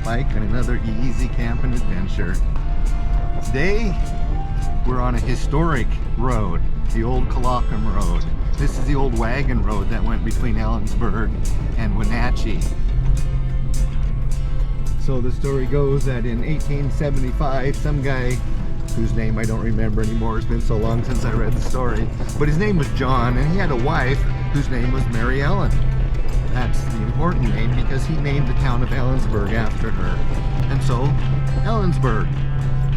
bike on another easy camping adventure. Today, we're on a historic road, the old Colockum Road. This is the old Wagon Road that went between Ellensburg and Wenatchee. So the story goes that in 1875, some guy whose name I don't remember anymore, it's been so long since I read the story, but his name was John, and he had a wife whose name was Mary Ellen. That's the important name because he named the town of Ellensburg after her. And so Ellensburg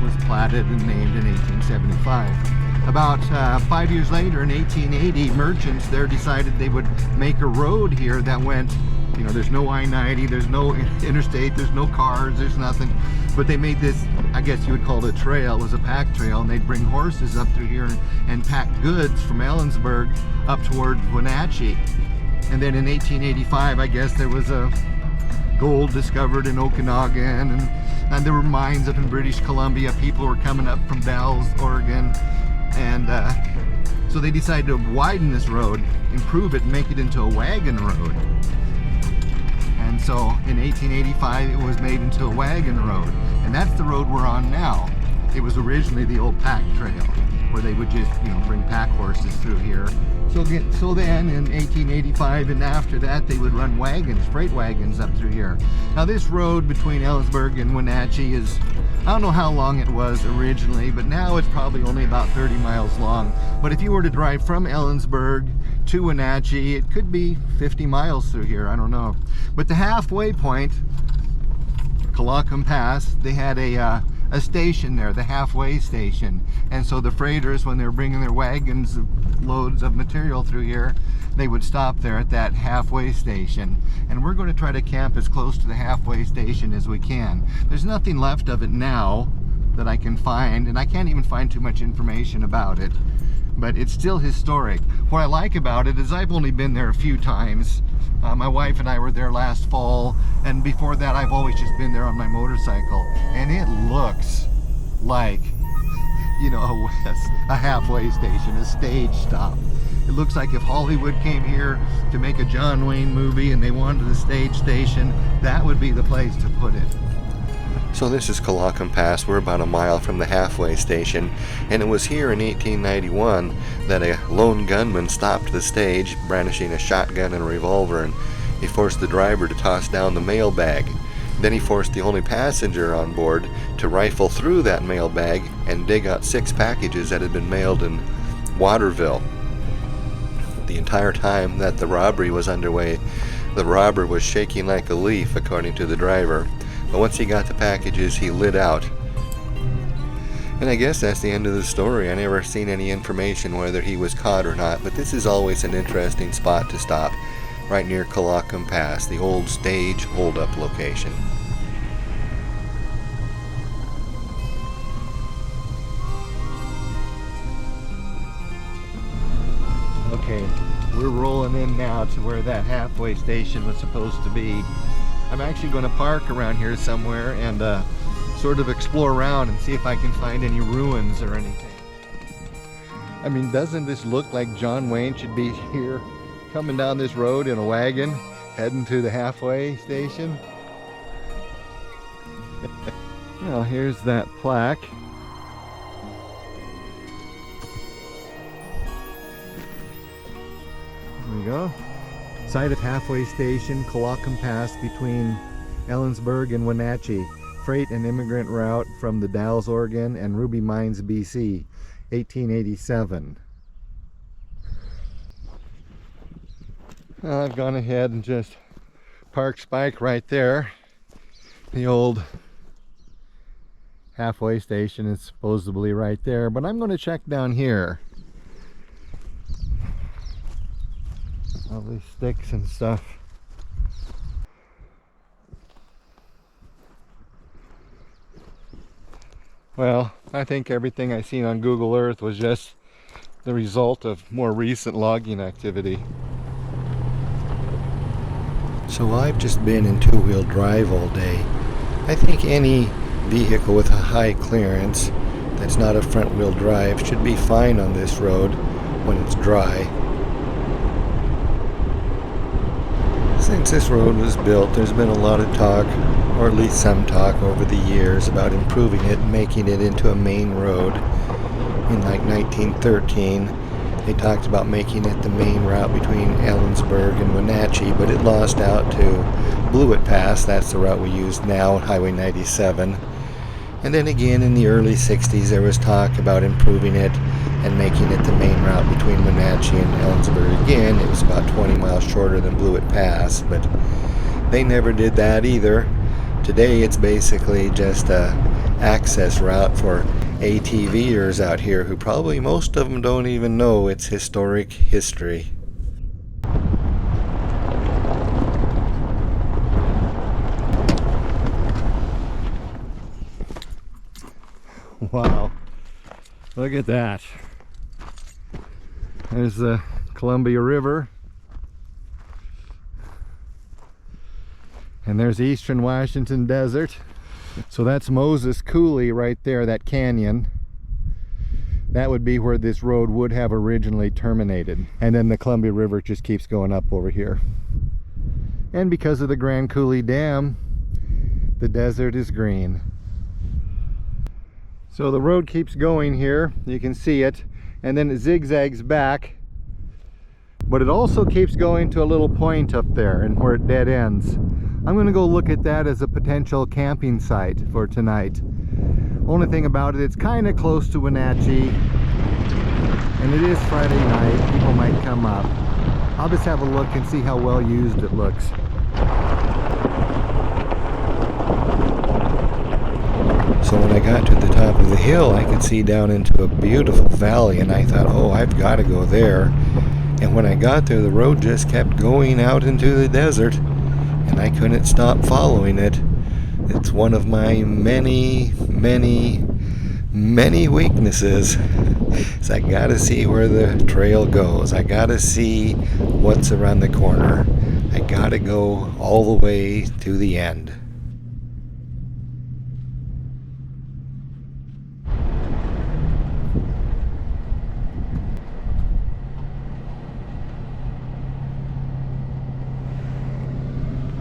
was platted and named in 1875. About 5 years later, in 1880, merchants there decided they would make a road here that went, you know, there's no I-90, there's no interstate, there's no cars, there's nothing. But they made this, I guess you would call it a trail. It was a pack trail, and they'd bring horses up through here and pack goods from Ellensburg up toward Wenatchee. And then in 1885, I guess there was a gold discovered in Okanagan, and there were mines up in British Columbia. People were coming up from Dalles, Oregon, and so they decided to widen this road, improve it, and make it into a wagon road. And so in 1885, it was made into a wagon road, and that's the road we're on now. It was originally the old pack trail, where they would just, you know, bring pack horses through here. So then in 1885 and after that, they would run wagons, freight wagons up through here. Now this road between Ellensburg and Wenatchee is, I don't know how long it was originally, but now it's probably only about 30 miles long. But if you were to drive from Ellensburg to Wenatchee, it could be 50 miles through here, I don't know. But the halfway point, Colockum Pass, they had a station there, the halfway station. And so the freighters, when they were bringing their wagons, loads of material through here, they would stop there at that halfway station. And we're going to try to camp as close to the halfway station as we can. There's nothing left of it now that I can find, and I can't even find too much information about it. But it's still historic. What I like about it is I've only been there a few times. My wife and I were there last fall, and before that I've always just been there on my motorcycle. And it looks like, you know, a halfway station, a stage stop. It looks like if Hollywood came here to make a John Wayne movie and they wanted a stage station, that would be the place to put it. So this is Colockum Pass. We're about a mile from the halfway station, and it was here in 1891 that a lone gunman stopped the stage brandishing a shotgun and a revolver, and he forced the driver to toss down the mail bag. Then he forced the only passenger on board to rifle through that mail bag and dig out 6 packages that had been mailed in Waterville. The entire time that the robbery was underway, the robber was shaking like a leaf, according to the driver. But once he got the packages, he lit out. And I guess that's the end of the story. I never seen any information whether he was caught or not, but this is always an interesting spot to stop, right near Colockum Pass, the old stage holdup location. Okay, we're rolling in now to where that halfway station was supposed to be. I'm actually going to park around here somewhere and sort of explore around and see if I can find any ruins or anything. I mean, doesn't this look like John Wayne should be here coming down this road in a wagon heading to the halfway station? Well, here's that plaque. There we go. Site of halfway station, Colockum Pass between Ellensburg and Wenatchee. Freight and immigrant route from the Dalles, Oregon and Ruby Mines, BC, 1887. I've gone ahead and just parked Spike right there. The old halfway station is supposedly right there, but I'm going to check down here. All these sticks and stuff. Well, I think everything I seen on Google Earth was just the result of more recent logging activity. So I've just been in two-wheel drive all day. I think any vehicle with a high clearance that's not a front-wheel drive should be fine on this road when it's dry. Since this road was built, there's been a lot of talk or at least some talk over the years about improving it and making it into a main road. In like 1913, they talked about making it the main route between Ellensburg and Wenatchee, but it lost out to Blewett Pass. That's the route we use now, Highway 97. And then again in the early 60s there was talk about improving it and making it the main route between Wenatchee and Ellensburg. Again, it was about 20 miles shorter than Blewett Pass, but they never did that either. Today it's basically just a access route for ATVers out here who probably most of them don't even know its historic history. Wow, look at that. There's the Columbia River. And there's Eastern Washington Desert. So that's Moses Coulee right there, that canyon. That would be where this road would have originally terminated. And then the Columbia River just keeps going up over here. And because of the Grand Coulee Dam, the desert is green. So the road keeps going here, you can see it, and then it zigzags back, but it also keeps going to a little point up there and where it dead ends. I'm going to go look at that as a potential camping site for tonight. Only thing about it, it's kind of close to Wenatchee, and it is Friday night. People might come up. I'll just have a look and see how well used it looks. So when I got to the top of the hill, I could see down into a beautiful valley, and I thought, oh, I've got to go there. And when I got there, the road just kept going out into the desert, and I couldn't stop following it. It's one of my many weaknesses. So I gotta see where the trail goes. I gotta see what's around the corner. I gotta go all the way to the end.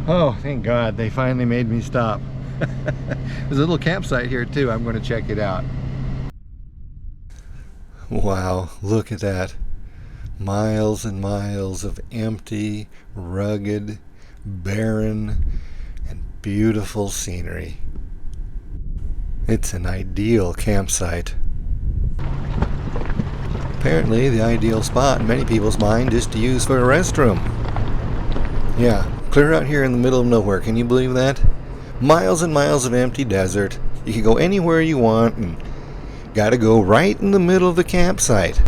Oh, thank God, they finally made me stop. There's a little campsite here too. I'm going to check it out. Wow, look at that. Miles and miles of empty, rugged, barren, and beautiful scenery. It's an ideal campsite. Apparently the ideal spot in many people's mind is to use for a restroom. Yeah, clear out here in the middle of nowhere, can you believe that? Miles and miles of empty desert. You can go anywhere you want and gotta go right in the middle of the campsite.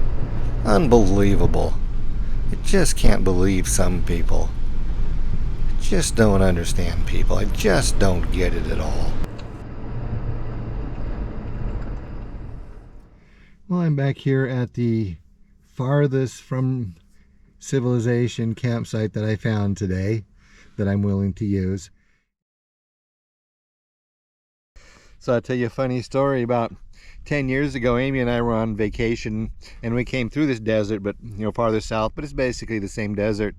Unbelievable. I just can't believe some people. I just don't understand people. I just don't get it at all. Well, I'm back here at the farthest from civilization campsite that I found today that I'm willing to use. So I'll tell you a funny story. About 10 years ago, Amy and I were on vacation, and we came through this desert, but farther south, but it's basically the same desert,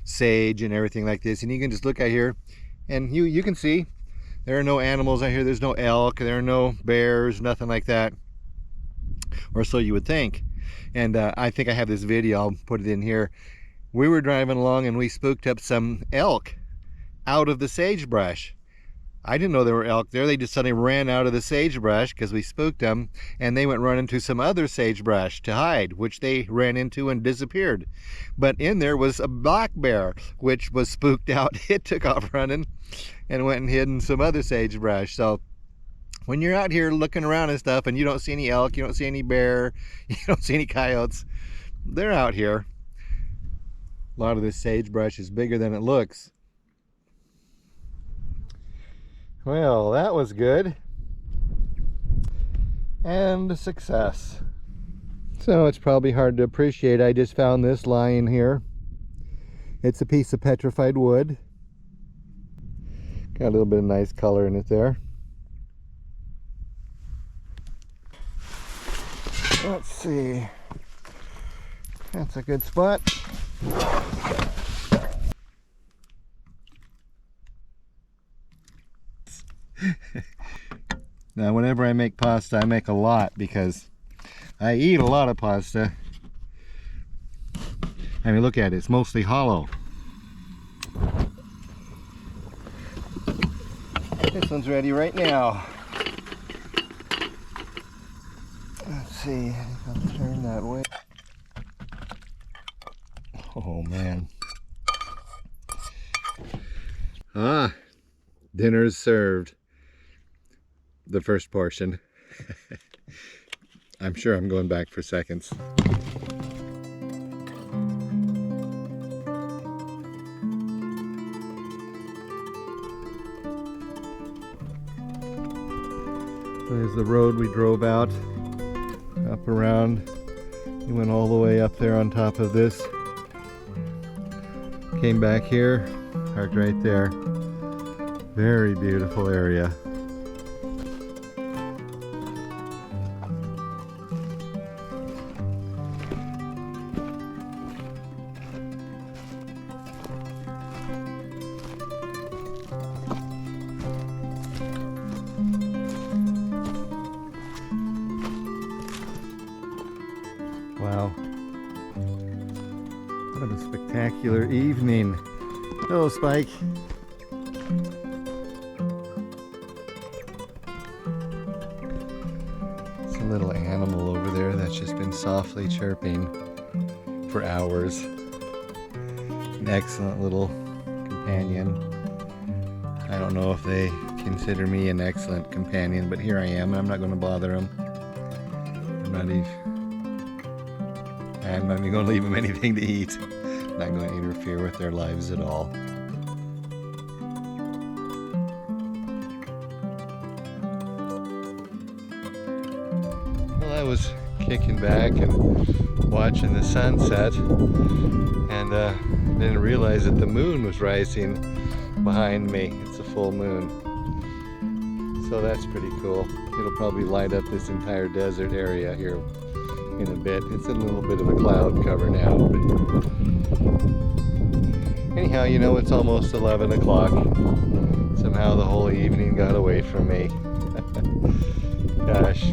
sage and everything like this. And you can just look out here and you can see there are no animals out here. There's no elk, there are no bears, nothing like that, or so you would think. And I think I have this video, I'll put it in here. We were driving along and we spooked up some elk out of the sagebrush. I didn't know there were elk there. They just suddenly ran out of the sagebrush because we spooked them, and they went running to some other sagebrush to hide, which they ran into and disappeared. But in there was a black bear, which was spooked out. It took off running and went and hid in some other sagebrush. So when you're out here looking around and stuff and you don't see any elk, you don't see any bear, you don't see any coyotes, they're out here. A lot of this sagebrush is bigger than it looks. Well, that was good. And a success. So it's probably hard to appreciate. I just found this lying here. It's a piece of petrified wood. Got a little bit of nice color in it there. Let's see. That's a good spot. Now, whenever I make pasta, I make a lot because I eat a lot of pasta. I mean, look at it, it's mostly hollow. This one's ready right now. Let's see, I think I'll turn that way. Oh man. Dinner's served. The first portion. I'm sure I'm going back for seconds. There's the road we drove out, up around. We went all the way up there on top of this. Came back here, parked right there. Very beautiful area. Wow. What a spectacular evening. Hello, Spike. It's a little animal over there that's just been softly chirping for hours. An excellent little companion. I don't know if they consider me an excellent companion, but here I am, and I'm not going to bother them. I'm not even going to leave them anything to eat. I'm not going to interfere with their lives at all. Well, I was kicking back and watching the sunset, and didn't realize that the moon was rising behind me. It's a full moon. So that's pretty cool. It'll probably light up this entire desert area here in a bit. It's a little bit of a cloud cover now, but anyhow, you know, it's almost 11 o'clock. Somehow the whole evening got away from me. Gosh,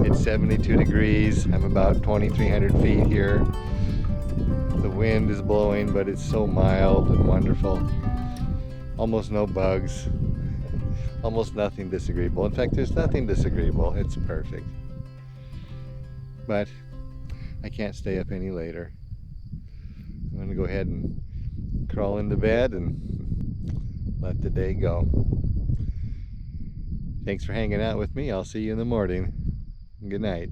it's 72 degrees. I'm about 2,300 feet here. The wind is blowing, but it's so mild and wonderful. Almost no bugs. Almost nothing disagreeable. In fact, there's nothing disagreeable. It's perfect. But I can't stay up any later. I'm going to go ahead and crawl into bed and let the day go. Thanks for hanging out with me. I'll see you in the morning. Good night.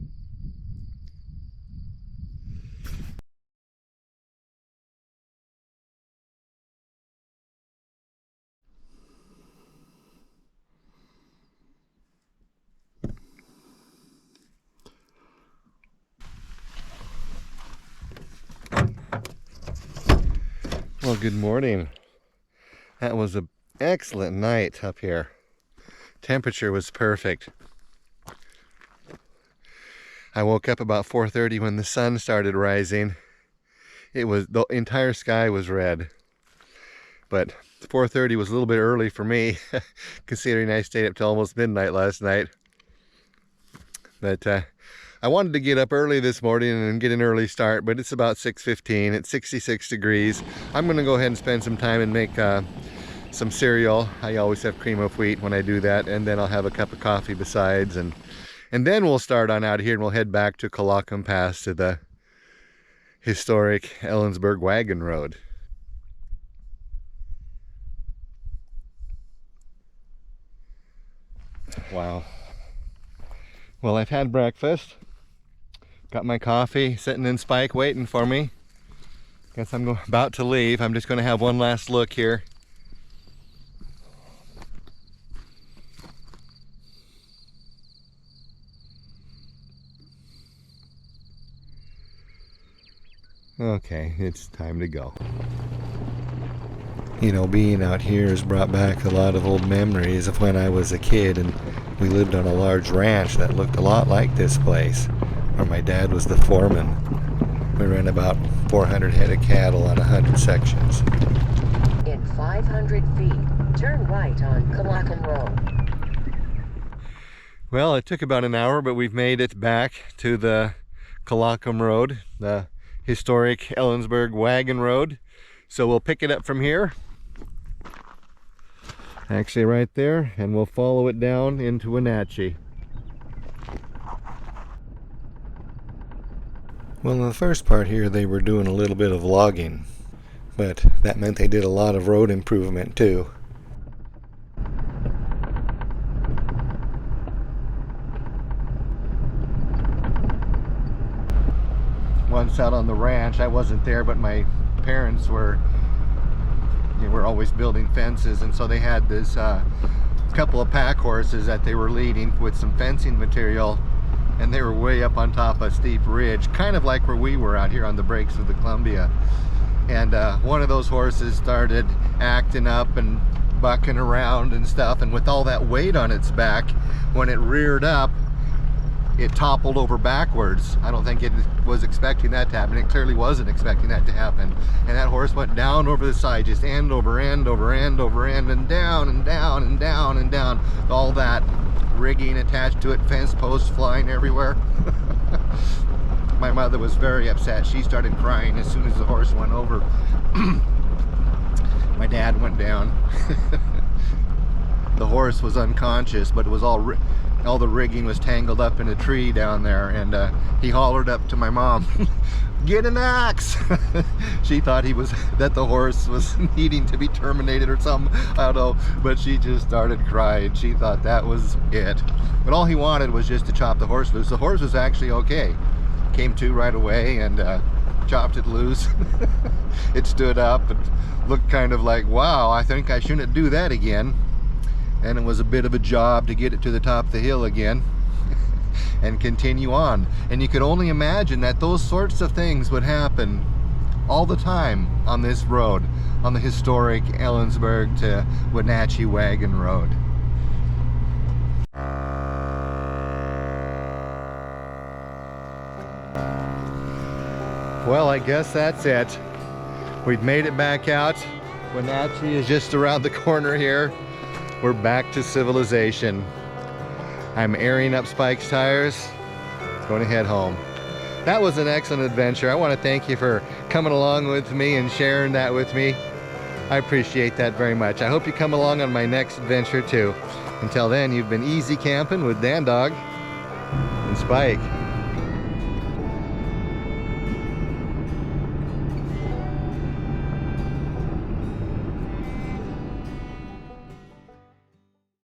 Well, good morning. That was an excellent night up here. Temperature was perfect. I woke up about 4:30 when the sun started rising. The entire sky was red. But 4:30 was a little bit early for me, considering I stayed up till almost midnight last night. But I wanted to get up early this morning and get an early start, but it's about 6:15. It's 66 degrees. I'm going to go ahead and spend some time and make some cereal. I always have cream of wheat when I do that, and then I'll have a cup of coffee besides, and then we'll start on out here and we'll head back to Colockum Pass to the historic Ellensburg Wagon Road. Wow. Well, I've had breakfast. Got my coffee sitting in Spike waiting for me. Guess I'm about to leave. I'm just going to have one last look here. Okay, it's time to go. You know, being out here has brought back a lot of old memories of when I was a kid and we lived on a large ranch that looked a lot like this place, where my dad was the foreman. We ran about 400 head of cattle on 100 sections. In 500 feet, turn right on Colockum Road. Well, it took about an hour, but we've made it back to the Colockum Road, the historic Ellensburg Wagon Road. So we'll pick it up from here, actually right there, and we'll follow it down into Wenatchee. Well, in the first part here they were doing a little bit of logging, but that meant they did a lot of road improvement too. Once out on the ranch, I wasn't there, but my parents were always building fences, and so they had this couple of pack horses that they were leading with some fencing material, and they were way up on top of a steep ridge, kind of like where we were out here on the breaks of the Columbia. And one of those horses started acting up and bucking around and stuff, and with all that weight on its back, when it reared up, it toppled over backwards. I don't think it was expecting that to happen. It clearly wasn't expecting that to happen. And that horse went down over the side, just end over end, over end, over end, and down and down and down and down. All that rigging attached to it, fence posts flying everywhere. My mother was very upset. She started crying as soon as the horse went over. My dad went down. The horse was unconscious, but it was all the rigging was tangled up in a tree down there, and he hollered up to my mom, "Get an axe!" She thought that the horse was needing to be terminated or something, I don't know, but she just started crying. She thought that was it. But all he wanted was just to chop the horse loose. The horse was actually okay. Came to right away and chopped it loose. It stood up and looked kind of like, wow, I think I shouldn't do that again. And it was a bit of a job to get it to the top of the hill again and continue on. And you could only imagine that those sorts of things would happen all the time on this road, on the historic Ellensburg to Wenatchee Wagon Road. Well, I guess that's it. We've made it back out. Wenatchee is just around the corner here. We're back to civilization. I'm airing up Spike's tires. Going to head home. That was an excellent adventure. I want to thank you for coming along with me and sharing that with me. I appreciate that very much. I hope you come along on my next adventure too. Until then, you've been easy camping with Dan Dog and Spike.